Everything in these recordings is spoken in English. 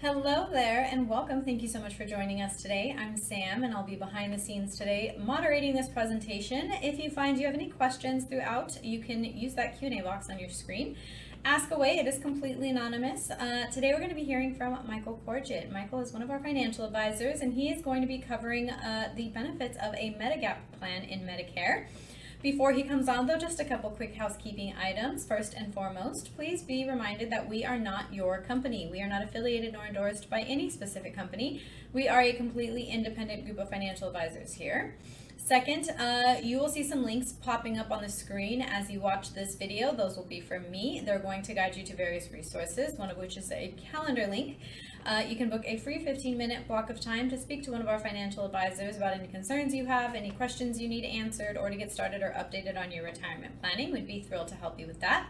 Hello there and welcome. Thank you so much for joining us today. I'm Sam and I'll be behind the scenes today moderating this presentation. If you find you have any questions throughout, you can use that Q&A box on your screen. Ask away, it is completely anonymous. Today we're going to be hearing from Michael Corgett. Michael is one of our financial advisors and he is going to be covering the benefits of a Medigap plan in Medicare. Before he comes on, though, just a couple quick housekeeping items. First and foremost, please be reminded that we are not your company. We are not affiliated nor endorsed by any specific company. We are a completely independent group of financial advisors here. Second, you will see some links popping up on the screen as you watch this video. Those will be from me. They're going to guide you to various resources, one of which is a calendar link. You can book a free 15-minute block of time to speak to one of our financial advisors about any concerns you have, any questions you need answered, or to get started or updated on your retirement planning. We'd be thrilled to help you with that.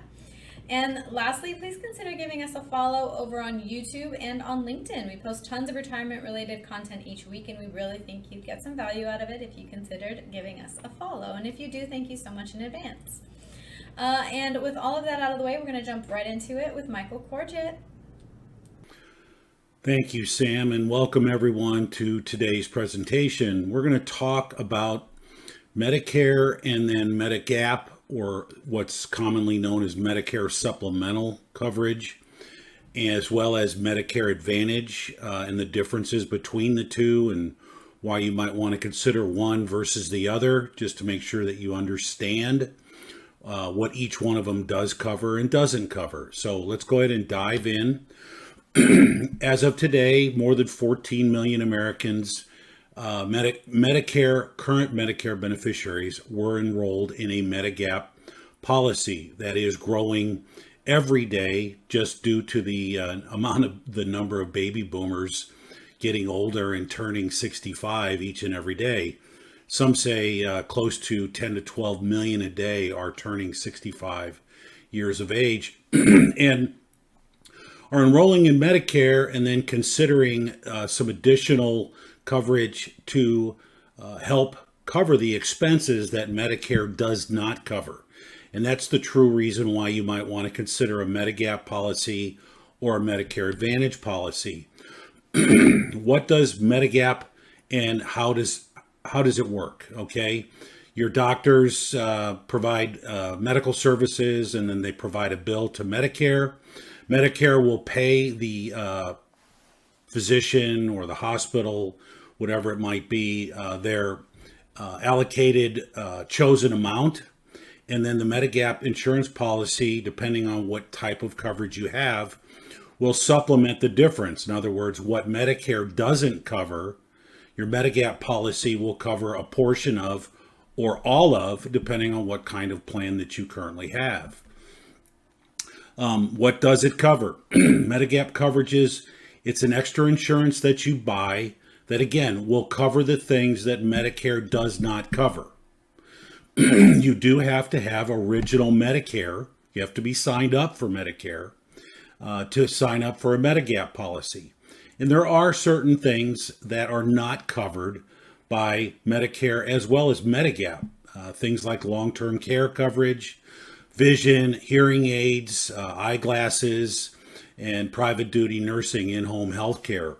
And lastly, please consider giving us a follow over on YouTube and on LinkedIn. We post tons of retirement-related content each week, and we really think you'd get some value out of it if you considered giving us a follow. And if you do, thank you so much in advance. And with all of that out of the way, we're going to jump right into it with Michael Corgett. Thank you, Sam, and welcome everyone to today's presentation. We're going to talk about Medicare and then Medigap, or what's commonly known as Medicare supplemental coverage, as well as Medicare Advantage and the differences between the two and why you might want to consider one versus the other, just to make sure that you understand what each one of them does cover and doesn't cover. So let's go ahead and dive in. As of today, more than 14 million Americans, current Medicare beneficiaries, were enrolled in a Medigap policy that is growing every day just due to the the number of baby boomers getting older and turning 65 each and every day. Some say close to 10 to 12 million a day are turning 65 years of age. And are enrolling in Medicare and then considering some additional coverage to help cover the expenses that Medicare does not cover. And that's the true reason why you might want to consider a Medigap policy or a Medicare Advantage policy. What does Medigap and how does it work? Okay, your doctors provide medical services and then they provide a bill to Medicare. Medicare will pay the physician or the hospital, whatever it might be, their allocated chosen amount. And then the Medigap insurance policy, depending on what type of coverage you have, will supplement the difference. In other words, what Medicare doesn't cover, your Medigap policy will cover a portion of or all of, depending on what kind of plan that you currently have. What does it cover? Medigap coverages, it's an extra insurance that you buy that, again, will cover the things that Medicare does not cover. You do have to have original Medicare. You have to be signed up for Medicare to sign up for a Medigap policy. And there are certain things that are not covered by Medicare as well as Medigap. Things like long-term care coverage, vision, hearing aids, eyeglasses, and private duty nursing in-home health care.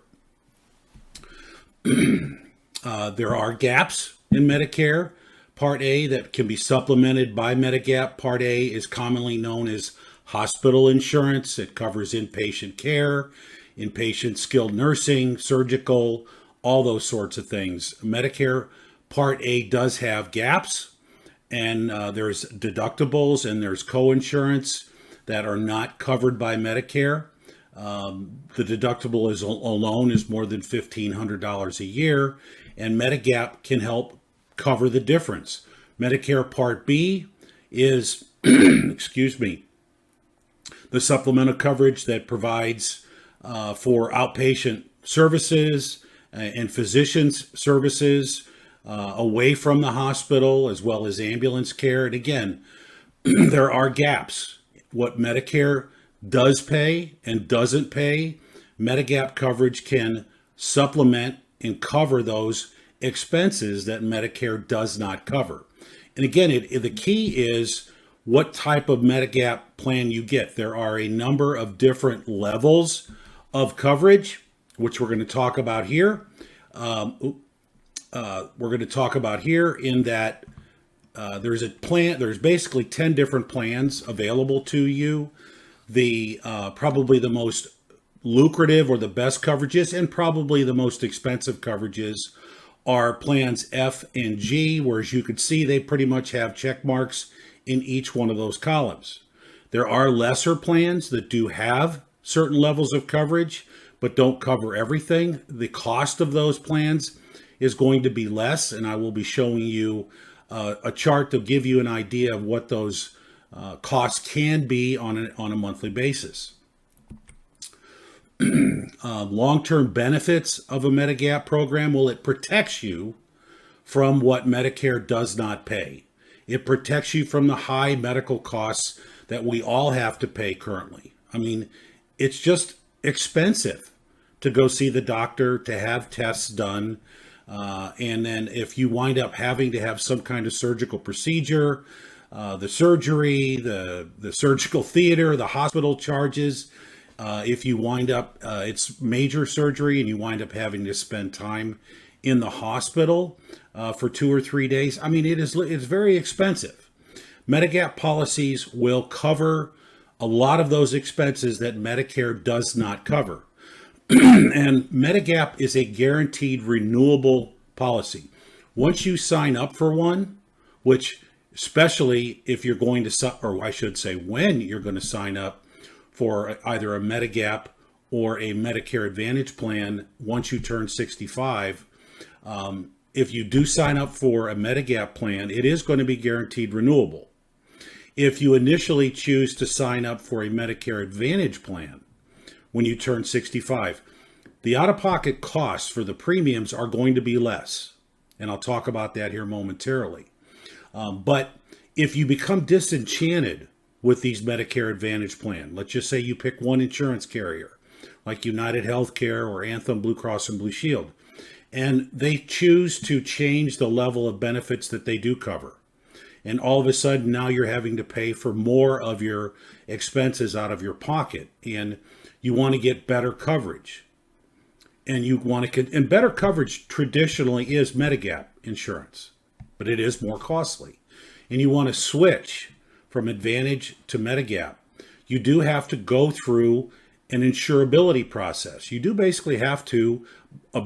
There are gaps in Medicare Part A that can be supplemented by Medigap. Part A is commonly known as hospital insurance. It covers inpatient care, inpatient skilled nursing, surgical, all those sorts of things. Medicare Part A does have gaps. And there's deductibles and there's co-insurance that are not covered by Medicare. The deductible alone is more than $1,500 a year, and Medigap can help cover the difference. Medicare Part B is, excuse me, the supplemental coverage that provides for outpatient services and physicians services, away from the hospital, as well as ambulance care. And again, there are gaps. What Medicare does pay and doesn't pay, Medigap coverage can supplement and cover those expenses that Medicare does not cover. And again, the key is what type of Medigap plan you get. There are a number of different levels of coverage. which we're going to talk about here. We're going to talk about here in that there's a plan. There's basically 10 different plans available to you. The probably the most lucrative or the best coverages and probably the most expensive coverages are plans F and G, where as you can see, they pretty much have check marks in each one of those columns. There are lesser plans that do have certain levels of coverage, but don't cover everything. The cost of those plans is going to be less, and I will be showing you a chart to give you an idea of what those costs can be on a monthly basis. Long-term benefits of a Medigap program, well, it protects you from what Medicare does not pay. It protects you from the high medical costs that we all have to pay currently. I mean, it's just expensive to go see the doctor, to have tests done. And then if you wind up having to have some kind of surgical procedure, the surgery, the surgical theater, the hospital charges, if you wind up, it's major surgery and you wind up having to spend time in the hospital for 2 or 3 days. I mean, it's very expensive. Medigap policies will cover a lot of those expenses that Medicare does not cover. And Medigap is a guaranteed renewable policy. Once you sign up for one, which especially if you're going to, or I should say when you're going to sign up for either a Medigap or a Medicare Advantage plan once you turn 65, if you do sign up for a Medigap plan, it is going to be guaranteed renewable. If you initially choose to sign up for a Medicare Advantage plan when you turn 65, the out-of-pocket costs for the premiums are going to be less. And I'll talk about that here momentarily. But if you become disenchanted with these Medicare Advantage plan, let's just say you pick one insurance carrier, like United Healthcare or Anthem Blue Cross and Blue Shield, and they choose to change the level of benefits that they do cover. And all of a sudden now you're having to pay for more of your expenses out of your pocket, and you want to get better coverage. And you want to, and better coverage traditionally is Medigap insurance, but it is more costly. And you want to switch from Advantage to Medigap. You do have to go through an insurability process. You do basically have to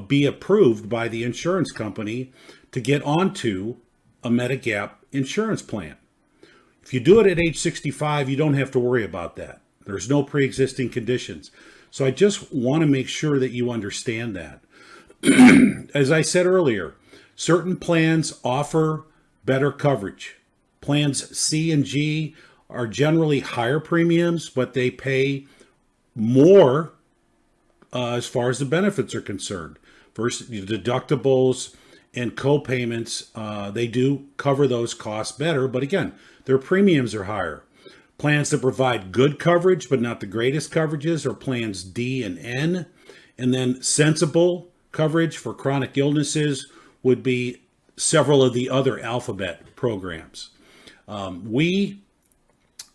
be approved by the insurance company to get onto a Medigap insurance plan. If you do it at age 65, you don't have to worry about that. There's no pre-existing conditions. So I just want to make sure that you understand that. As I said earlier, certain plans offer better coverage. Plans C and G are generally higher premiums, but they pay more as far as the benefits are concerned. First, deductibles and co-payments, they do cover those costs better, but again, their premiums are higher. Plans that provide good coverage, but not the greatest coverages, are plans D and N. And then sensible coverage for chronic illnesses would be several of the other alphabet programs. We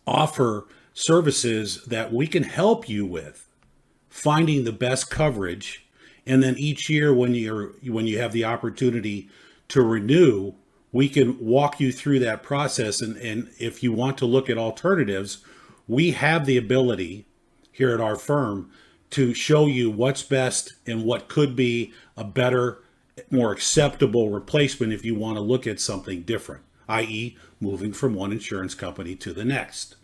offer services that we can help you with finding the best coverage. And then each year when you have the opportunity to renew, we can walk you through that process. And if you want to look at alternatives, we have the ability here at our firm to show you what's best and what could be a better, more acceptable replacement if you want to look at something different, i.e. moving from one insurance company to the next.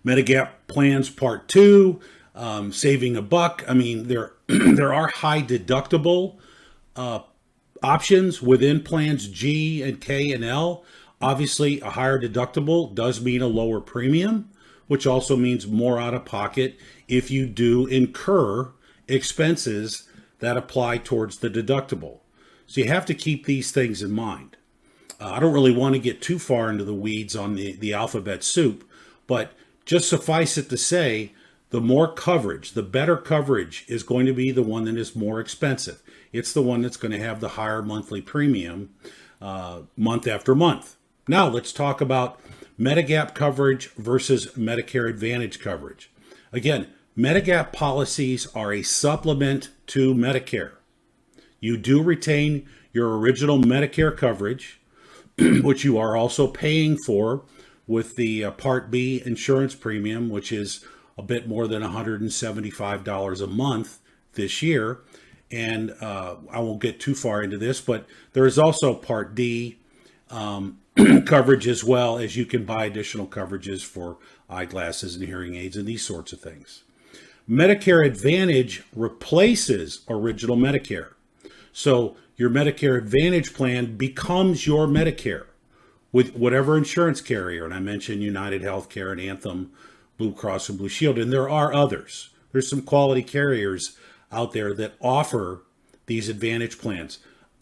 Medigap plans part 2, saving a buck. I mean, there are high deductible options within plans G and K and L. Obviously, a higher deductible does mean a lower premium, which also means more out of pocket if you do incur expenses that apply towards the deductible. So you have to keep these things in mind. I don't really want to get too far into the weeds on the alphabet soup, but just suffice it to say, the more coverage, the better coverage is going to be the one that is more expensive. It's the one that's going to have the higher monthly premium month after month. Now let's talk about Medigap coverage versus Medicare Advantage coverage. Again, Medigap policies are a supplement to Medicare. You do retain your original Medicare coverage, which you are also paying for with the Part B insurance premium, which is a bit more than $175 a month this year. And I won't get too far into this, but there is also Part D coverage, as well as you can buy additional coverages for eyeglasses and hearing aids and these sorts of things. Medicare Advantage replaces original Medicare. So your Medicare Advantage plan becomes your Medicare with whatever insurance carrier. And I mentioned United Healthcare and Anthem, Blue Cross and Blue Shield, and there are others. There's some quality carriers out there that offer these Advantage plans.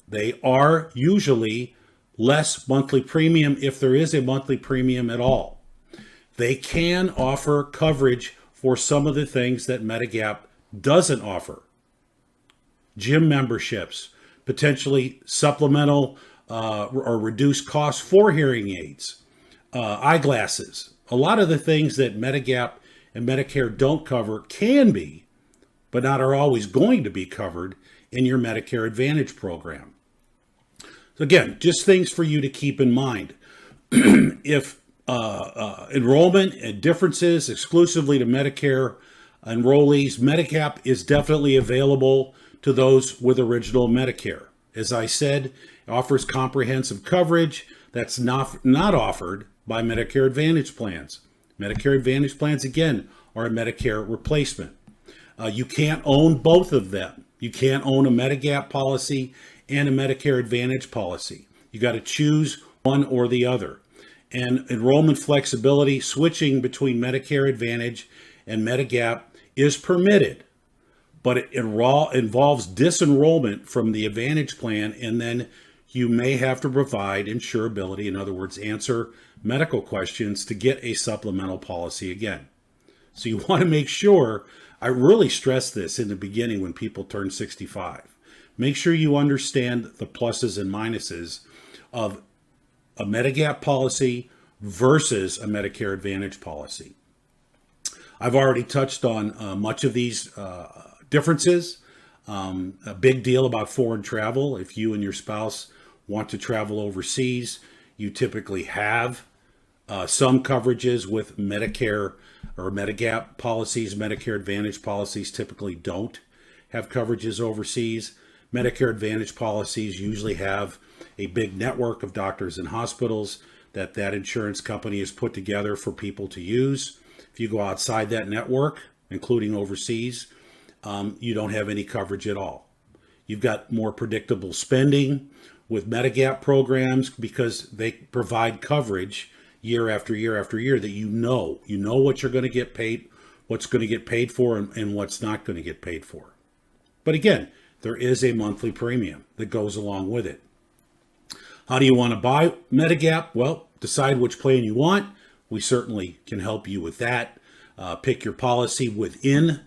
They are usually less monthly premium, if there is a monthly premium at all. They can offer coverage for some of the things that Medigap doesn't offer. Gym memberships, potentially supplemental or reduced costs for hearing aids, eyeglasses. A lot of the things that Medigap and Medicare don't cover can be, but not are always going to be covered in your Medicare Advantage program. So again, just things for you to keep in mind. If enrollment and differences exclusively to Medicare enrollees, Medigap is definitely available to those with original Medicare. As I said, it offers comprehensive coverage that's not offered by Medicare Advantage plans. Medicare Advantage plans, again, are a Medicare replacement. You can't own both of them. You can't own a Medigap policy and a Medicare Advantage policy. You got to choose one or the other. And enrollment flexibility, switching between Medicare Advantage and Medigap is permitted, but it involves disenrollment from the Advantage plan, and then you may have to provide insurability, in other words, answer medical questions to get a supplemental policy again. So you want to make sure, I really stress this in the beginning when people turn 65, make sure you understand the pluses and minuses of a Medigap policy versus a Medicare Advantage policy. I've already touched on much of these differences. A big deal about foreign travel. If you and your spouse want to travel overseas, you typically have some coverages with Medicare or Medigap policies. Medicare Advantage policies typically don't have coverages overseas. Medicare Advantage policies usually have a big network of doctors and hospitals that insurance company has put together for people to use. If you go outside that network, including overseas, you don't have any coverage at all. You've got more predictable spending with Medigap programs because they provide coverage year after year after year that you know what you're going to get paid, what's going to get paid for, and what's not going to get paid for. But again, there is a monthly premium that goes along with it. How do you want to buy Medigap? Well, decide which plan you want. We certainly can help you with that. Pick your policy within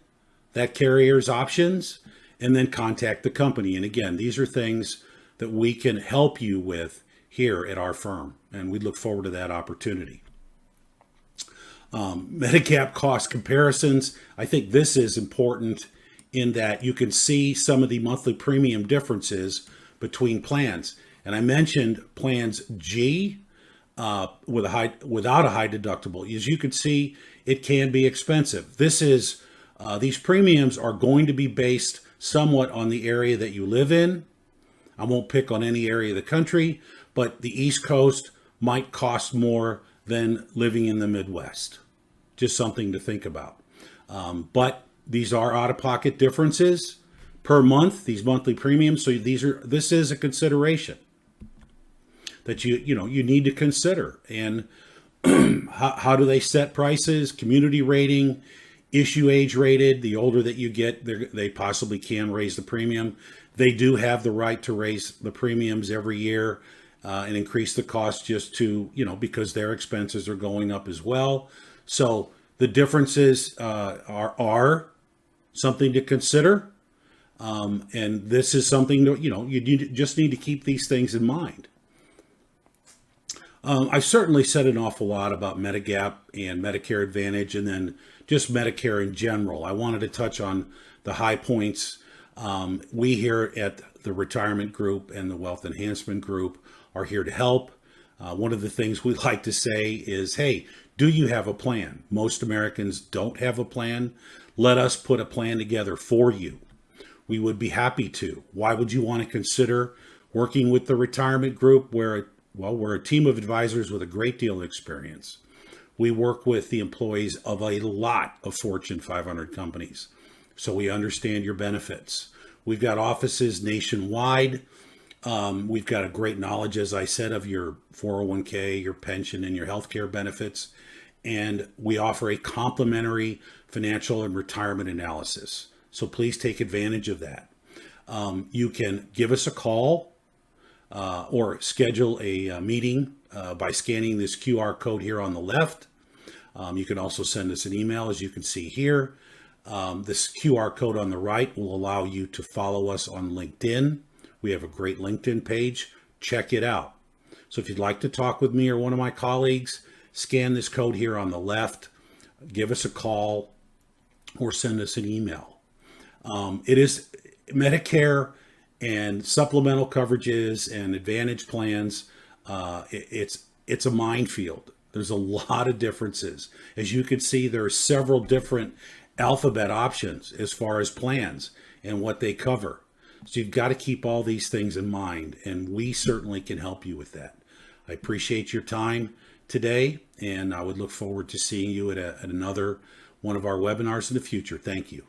that carrier's options, and then contact the company. And again, these are things that we can help you with here at our firm, and we look forward to that opportunity. Medigap cost comparisons. I think this is important in that you can see some of the monthly premium differences between plans. And I mentioned plans G without a high deductible. As you can see, it can be expensive. These premiums are going to be based somewhat on the area that you live in. I won't pick on any area of the country, but the East Coast might cost more than living in the Midwest. Just something to think about. But these are out-of-pocket differences per month, these monthly premiums. So this is a consideration that you need to consider. And how do they set prices? Community rating, issue age rated. The older that you get, they possibly can raise the premium. They do have the right to raise the premiums every year and increase the cost just to, because their expenses are going up as well. So the differences are something to consider. And this is something that, you just need to keep these things in mind. I've certainly said an awful lot about Medigap and Medicare Advantage and then just Medicare in general. I wanted to touch on the high points. We here at the Retirement Group and the Wealth Enhancement Group are here to help. One of the things we like to say is, hey, do you have a plan? Most Americans don't have a plan. Let us put a plan together for you. We would be happy to. Why would you want to consider working with the Retirement Group? We're a team of advisors with a great deal of experience. We work with the employees of a lot of Fortune 500 companies, so we understand your benefits. We've got offices nationwide. We've got a great knowledge, as I said, of your 401k, your pension, and your healthcare benefits. And we offer a complimentary financial and retirement analysis. So please take advantage of that. You can give us a call or schedule a meeting by scanning this QR code here on the left. You can also send us an email, as you can see here. This QR code on the right will allow you to follow us on LinkedIn. We have a great LinkedIn page. Check it out. So if you'd like to talk with me or one of my colleagues, scan this code here on the left, give us a call, or send us an email. It is Medicare and supplemental coverages and advantage plans. It's a minefield. There's a lot of differences. As you can see, there are several different alphabet options as far as plans and what they cover. So you've got to keep all these things in mind, and we certainly can help you with that. I appreciate your time today, and I would look forward to seeing you at another one of our webinars in the future. Thank you.